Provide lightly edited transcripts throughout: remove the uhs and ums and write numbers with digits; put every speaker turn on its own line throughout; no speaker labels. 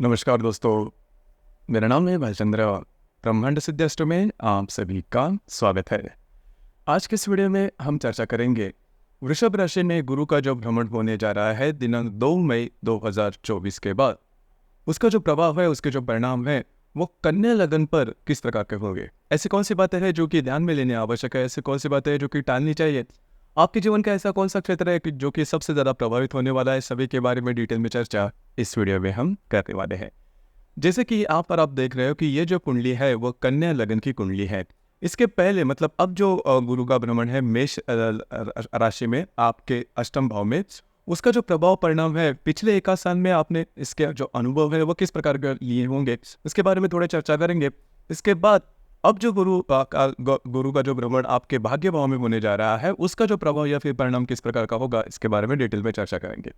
नमस्कार दोस्तों, मेरा नाम है भालचंद्र। ब्रह्मांड सिद्धाष्टक में आप सभी का स्वागत है। आज के इस वीडियो में हम चर्चा करेंगे वृषभ राशि में गुरु का जो भ्रमण होने जा रहा है दिनांक 2 मई 2024 के बाद, उसका जो प्रभाव है, उसके जो परिणाम है, वो कन्या लगन पर किस प्रकार के होंगे। ऐसी कौन सी बातें हैं जो कि ध्यान में लेने आवश्यक है, ऐसी कौन सी बातें हैं जो कि टालनी चाहिए। आपके जीवन का ऐसा कौन सा क्षेत्र है जो कि सबसे ज़्यादा प्रभावित होने वाला है, सभी के बारे में डिटेल में चर्चा इस वीडियो में हम करने वाले हैं। जैसे कि यहाँ पर आप देख रहे हो कि ये जो कुंडली है वो कन्या लगन की कुंडली है। इसके पहले मतलब अब जो गुरु का भ्रमण है मेष राशि में आपके अष्टम भाव में, उसका जो प्रभाव परिणाम है पिछले एक आध साल में आपने इसके जो अनुभव है वो किस प्रकार के लिए होंगे, इसके बारे में थोड़ा चर्चा करेंगे। इसके बाद अब जो गुरु का जो भ्रमण आपके भाग्य भाव में होने जा रहा है, उसका जो प्रभाव या फिर परिणाम किस प्रकार का होगा, इसके बारे में डिटेल में चर्चा करेंगे।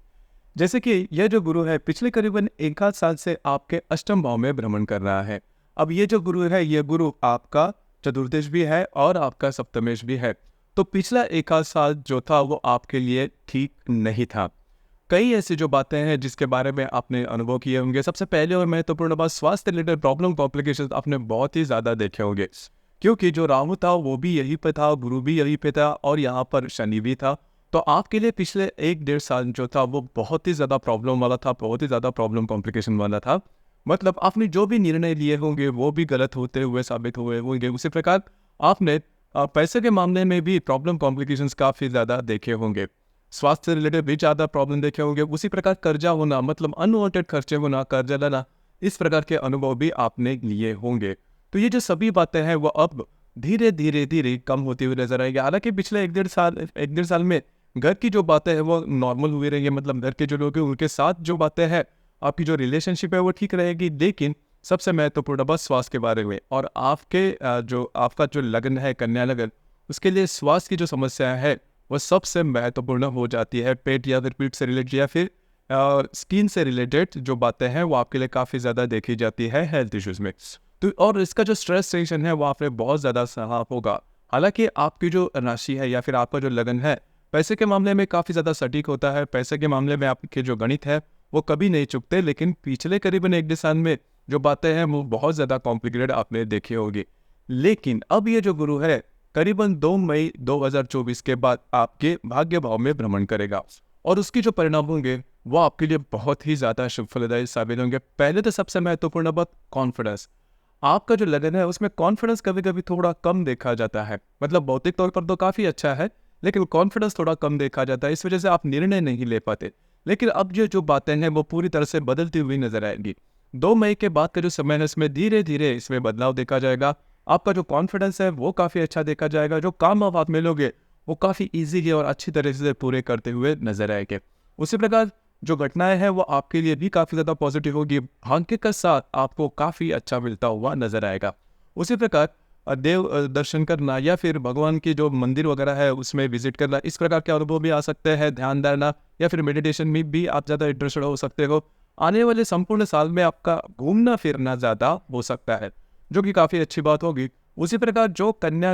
जैसे कि यह जो गुरु है पिछले करीबन एक आध साल से आपके अष्टम भाव में भ्रमण कर रहा है। अब ये जो गुरु है, ये गुरु आपका चतुर्दश भी है और आपका सप्तमेश भी है। तो पिछला एक आध साल जो था वो आपके लिए ठीक नहीं था। कई ऐसी जो बातें हैं जिसके बारे में आपने अनुभव किए होंगे। सबसे पहले और महत्वपूर्ण बात, स्वास्थ्य रिलेटेड प्रॉब्लम कॉम्प्लिकेशंस आपने बहुत ही ज़्यादा देखे होंगे, क्योंकि जो राहु था वो भी यहीं पे था, गुरु भी यहीं पे था और यहाँ पर शनि भी था। तो आपके लिए पिछले एक डेढ़ साल जो था वो बहुत ही ज़्यादा प्रॉब्लम वाला था, बहुत ही ज़्यादा प्रॉब्लम कॉम्प्लिकेशन वाला था। मतलब आपने जो भी निर्णय लिए होंगे वो भी गलत होते हुए साबित हुए होंगे। उसी प्रकार आपने पैसे के मामले में भी प्रॉब्लम कॉम्प्लिकेशंस काफ़ी ज़्यादा देखे होंगे। स्वास्थ्य से रिलेटेड भी ज़्यादा प्रॉब्लम देखे होंगे। उसी प्रकार कर्जा होना, मतलब अनवांटेड खर्चे होना, कर्जा लेना, इस प्रकार के अनुभव भी आपने लिए होंगे। तो ये जो सभी बातें हैं वो अब धीरे धीरे धीरे कम होती हुई नजर आएगी। हालांकि पिछले एक डेढ़ साल में घर की जो बातें हैं वो नॉर्मल हुई रही है, मतलब घर के जो लोग हैं उनके साथ जो बातें हैं, आपकी जो रिलेशनशिप है वो ठीक रहेगी। लेकिन सबसे महत्वपूर्ण बात स्वास्थ्य के बारे में, और आपका जो लगन है कन्या लगन, उसके लिए स्वास्थ्य की जो समस्या है वो सबसे महत्वपूर्ण हो जाती है। पेट या फिर पीठ से रिलेटेड या फिर स्किन से रिलेटेड जो बातें हैं वो आपके लिए काफ़ी ज़्यादा देखी जाती है हेल्थ इश्यूज में। तो और इसका जो स्ट्रेस टेंशन है वो आपने बहुत ज़्यादा सहा होगा। हालांकि आपकी जो राशि है या फिर आपका जो लगन है पैसे के मामले में काफ़ी ज़्यादा सटीक होता है। पैसे के मामले में आपके जो गणित है वो कभी नहीं चुकते। लेकिन पिछले करीबन एक डेढ़ साल में जो बातें हैं वो बहुत ज़्यादा कॉम्प्लिकेटेड आपने देखी होगी। लेकिन अब ये जो गुरु है करीबन 2 मई 2024 के बाद आपके भाग्य भाव में भ्रमण करेगा और उसके जो परिणाम होंगे वो आपके लिए बहुत ही ज़्यादा शुभ फलदायी साबित होंगे। पहले तो सबसे महत्वपूर्ण बात कॉन्फिडेंस। आपका जो लगन है उसमें कॉन्फिडेंस कभी कभी थोड़ा कम देखा जाता है। मतलब भौतिक तौर पर तो काफ़ी अच्छा है लेकिन कॉन्फिडेंस थोड़ा कम देखा जाता है, इस वजह से आप निर्णय नहीं ले पाते। लेकिन अब जो बातें हैं वो पूरी तरह से बदलती हुई नजर आएगी। 2 मई के बाद का जो समय है इसमें धीरे धीरे इसमें बदलाव देखा जाएगा। आपका जो कॉन्फिडेंस है वो काफ़ी अच्छा देखा जाएगा। जो काम आप हाथ में लोगे वो काफ़ी ईजीली और अच्छी तरह से पूरे करते हुए नजर आएंगे। उसी प्रकार जो घटनाएं हैं वो आपके लिए भी काफ़ी ज़्यादा पॉजिटिव होगी। भाग्य का साथ आपको काफ़ी अच्छा मिलता हुआ नजर आएगा। उसी प्रकार देव दर्शन करना या फिर भगवान की जो मंदिर वगैरह है उसमें विजिट करना, इस प्रकार के अनुभव भी आ सकते हैं। ध्यान धारणा या फिर मेडिटेशन में भी आप ज़्यादा इंटरेस्टेड हो सकते हो। आने वाले संपूर्ण साल में आपका घूमना फिरना ज़्यादा हो सकता है, जो कि काफ़ी अच्छी बात होगी। उसी प्रकार जो कन्या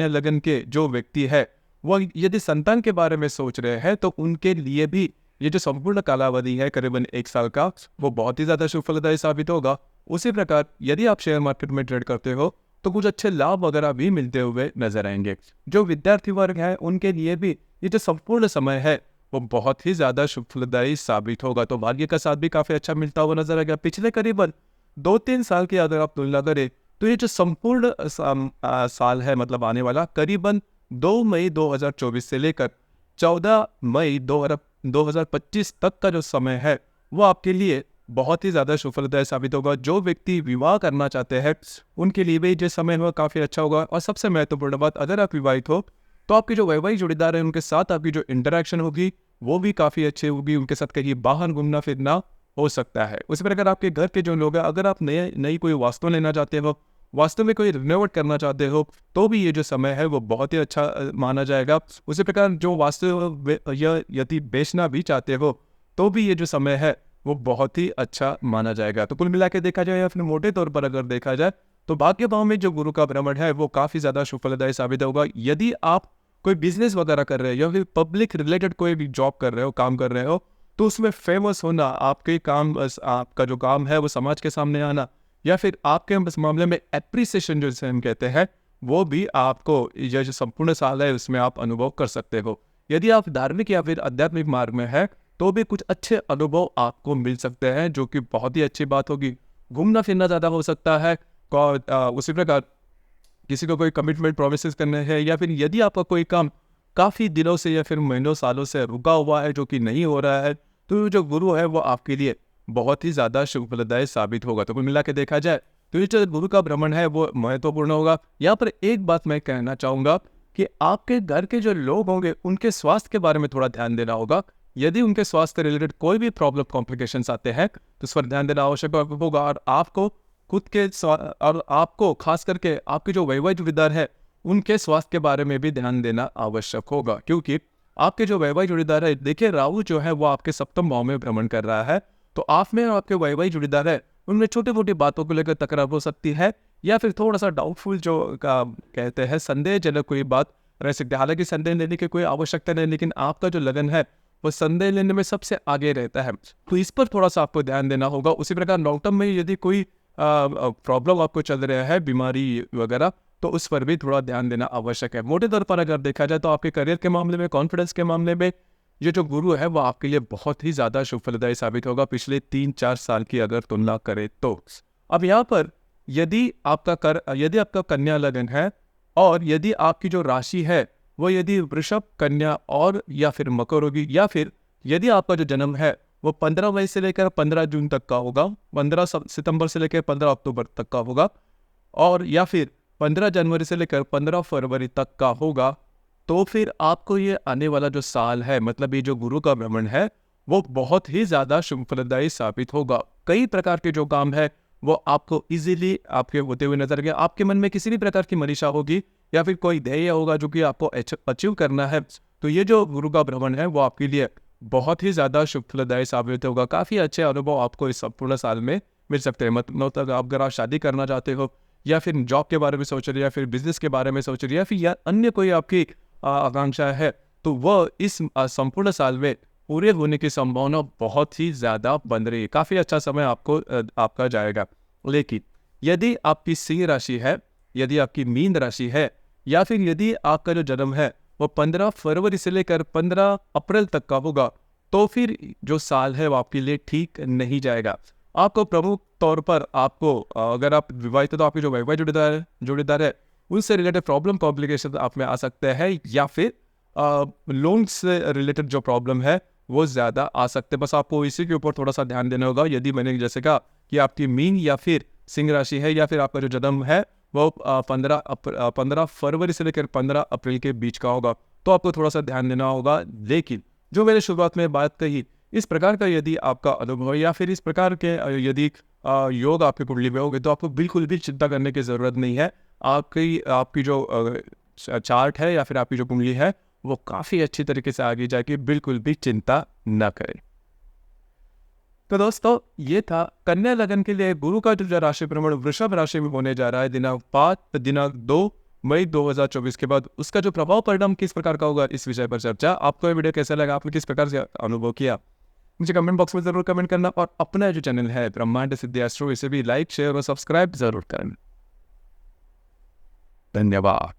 लगन के जो व्यक्ति है वो यदि संतान के बारे में सोच रहे हैं तो उनके लिए भी ये जो संपूर्ण कालावधि है करीबन एक साल का, वो बहुत ही ज़्यादा शुभ फलदायी साबित होगा। उसी प्रकार यदि आप शेयर मार्केट में ट्रेड करते हो तो कुछ अच्छे लाभ वगैरह भी मिलते हुए नजर आएंगे। जो विद्यार्थी वर्ग है उनके लिए भी ये जो संपूर्ण समय है वो बहुत ही ज्यादा शुभ फलदायी साबित होगा। तो भाग्य का साथ भी काफी अच्छा मिलता हुआ नजर आएगा। पिछले करीबन 2-3 साल की अगर आप तुलना करें तो ये जो संपूर्ण साल है, मतलब आने वाला करीबन 2 मई 2024 से लेकर 14 मई 2025 तक का जो समय है वो आपके लिए बहुत ही ज़्यादा सुफलदायक साबित होगा। जो व्यक्ति विवाह करना चाहते हैं उनके लिए भी जो समय है काफ़ी अच्छा होगा। और सबसे महत्वपूर्ण बात, अगर आप विवाहित हो तो आपके जो वैवाहिक जोड़ीदार हैं उनके साथ आपकी जो इंटरेक्शन होगी वो भी काफ़ी अच्छी होगी। उनके साथ कहीं बाहर घूमना फिरना हो सकता है। उसी प्रकार आपके घर के जो लोग हैं, अगर आप नई कोई वास्तु लेना चाहते हो, वास्तु में कोई रिनोवेट करना चाहते हो, तो भी ये जो समय है वो बहुत ही अच्छा माना जाएगा। उसी प्रकार जो वास्तु यदि बेचना भी चाहते हो तो भी ये जो समय है वो बहुत ही अच्छा माना जाएगा। तो कुल मिला के देखा जाए या फिर मोटे तौर पर अगर देखा जाए तो भाग्य भाव में जो गुरु का भ्रमण है वो काफ़ी ज़्यादा सुफलदायी साबित होगा। यदि आप कोई बिजनेस वगैरह कर रहे हो या फिर पब्लिक रिलेटेड कोई भी जॉब कर रहे हो, काम कर रहे हो, तो उसमें फेमस होना, आपके काम आपका जो काम है वो समाज के सामने आना, या फिर आपके इस मामले में एप्रिसिएशन जिसे हम कहते हैं, वो भी आपको ये जो संपूर्ण साल है उसमें आप अनुभव कर सकते हो। यदि आप धार्मिक या फिर आध्यात्मिक मार्ग में है तो भी कुछ अच्छे अनुभव आपको मिल सकते हैं, जो कि बहुत ही अच्छी बात होगी। घूमना फिरना ज़्यादा हो सकता है। उसी प्रकार किसी को कोई कमिटमेंट प्रोमिस करने हैं, या फिर यदि आपका कोई काम काफ़ी दिनों से या फिर महीनों सालों से रुका हुआ है जो कि नहीं हो रहा है, तो जो गुरु है वो आपके लिए बहुत ही ज़्यादा शुभ फलदायी साबित होगा। तो कुल मिला के देखा जाए तो ये जो गुरु का भ्रमण है वो महत्वपूर्ण होगा। यहाँ पर एक बात मैं कहना चाहूँगा कि आपके घर के जो लोग होंगे उनके स्वास्थ्य के बारे में थोड़ा ध्यान देना होगा। यदि उनके स्वास्थ्य रिलेटेड कोई भी प्रॉब्लम कॉम्प्लिकेशंस आते हैं तो उस पर ध्यान देना आवश्यक होगा। और आपको खुद के और आपको खास करके आपके जो वैवाहिक जोड़ीदार है उनके स्वास्थ्य के बारे में भी ध्यान देना आवश्यक होगा, क्योंकि आपके जो वैवाहिक जोड़ीदार है, देखिए राहु जो है वो आपके सप्तम भाव में भ्रमण कर रहा है, तो आप में और आपके वैवाहिक जोड़ीदार है उनमें छोटी मोटी बातों को लेकर तकरार हो सकती है, या फिर थोड़ा सा डाउटफुल जो कहते हैं संदेहजनक कोई बात रह सकती है। हालांकि संदेह लेने की कोई आवश्यकता नहीं, लेकिन आपका जो लगन है वो संदेह लेने में सबसे आगे रहता है, तो इस पर थोड़ा सा आपको ध्यान देना होगा। उसी प्रकार लॉन्ग टर्म में यदि कोई प्रॉब्लम आपको चल रहा है, बीमारी वगैरह, तो उस पर भी थोड़ा ध्यान देना आवश्यक है। मोटे तौर पर अगर देखा जाए तो आपके करियर के मामले में, कॉन्फिडेंस के मामले में ये जो गुरु है वो आपके लिए बहुत ही ज़्यादा शुभ फलदायी साबित होगा पिछले 3-4 साल की अगर तुलना करें तो। अब यहाँ पर यदि आपका कन्या लगन है और यदि आपकी जो राशि है वो यदि वृषभ, कन्या और या फिर मकर होगी, या फिर यदि आपका जो जन्म है वो 15 मई से लेकर 15 जून तक का होगा, 15 सितंबर से लेकर 15 अक्टूबर तक का होगा, और या फिर 15 जनवरी से लेकर 15 फरवरी तक का होगा, तो फिर आपको ये आने वाला जो साल है, मतलब ये जो गुरु का भ्रमण है, वो बहुत ही ज़्यादा शुभ फलदायी साबित होगा। कई प्रकार के जो काम है वो आपको इजीली आपके होते हुए नजर आएंगे। आपके मन में किसी भी प्रकार की मनीषा होगी या फिर कोई ध्येय होगा जो कि आपको अचीव करना है, तो ये जो गुरु का भ्रमण है वो आपके लिए बहुत ही ज़्यादा शुभ फलदायी साबित होगा। काफ़ी अच्छे अनुभव आपको इस संपूर्ण साल में मिल सकते हैं। मतलब अगर आप शादी करना चाहते हो, या फिर जॉब के बारे में सोच रहे हो, या फिर बिजनेस के बारे में सोच रहे हो, या फिर अन्य कोई आपकी आकांक्षा है, तो वह इस संपूर्ण साल में पूरे होने की संभावना बहुत ही ज़्यादा बन रही है। काफ़ी अच्छा समय आपका जाएगा। लेकिन यदि आपकी सिंह राशि है, यदि आपकी मीन राशि है, या फिर यदि आपका जो जन्म है वो 15 फरवरी से लेकर 15 अप्रैल तक का होगा, तो फिर जो साल है वो आपके लिए ठीक नहीं जाएगा। आपको प्रमुख तौर पर अगर आप विवाहित हो तो आपके जो वैवाहिक जोड़ीदार है उनसे रिलेटेड प्रॉब्लम कॉम्प्लिकेशन आप में आ सकते हैं, या फिर लोन से रिलेटेड जो प्रॉब्लम है वो ज़्यादा आ सकते हैं। बस आपको इसी के ऊपर थोड़ा सा ध्यान देना होगा। यदि मैंने जैसे कहा कि आपकी मीन या फिर सिंह राशि है, या फिर आपका जो जन्म है वो 15 फरवरी से लेकर 15 अप्रैल के बीच का होगा, तो आपको थोड़ा सा ध्यान देना होगा। लेकिन जो मैंने शुरुआत में बात कही, इस प्रकार का यदि आपका अनुभव या फिर इस प्रकार के यदि योग आपकी कुंडली में होंगे, तो आपको बिल्कुल भी चिंता करने की ज़रूरत नहीं है। आपकी जो चार्ट है या फिर आपकी जो कुंडली है वो काफ़ी अच्छी तरीके से आगे जाके, बिल्कुल भी चिंता न करें। तो दोस्तों, ये था कन्या लगन के लिए गुरु का जो राशि भ्रमण वृषभ राशि में होने जा रहा है दिनांक 2 मई 2024 के बाद, उसका जो प्रभाव परिणाम किस प्रकार का होगा, इस विषय पर चर्चा। आपको ये वीडियो कैसा लगा, आपने किस प्रकार से अनुभव किया, मुझे कमेंट बॉक्स में जरूर कमेंट करना, और अपना जो चैनल है ब्रह्मांड सिद्धि एस्ट्रो, इसे भी लाइक, शेयर और सब्सक्राइब जरूर करना। धन्यवाद।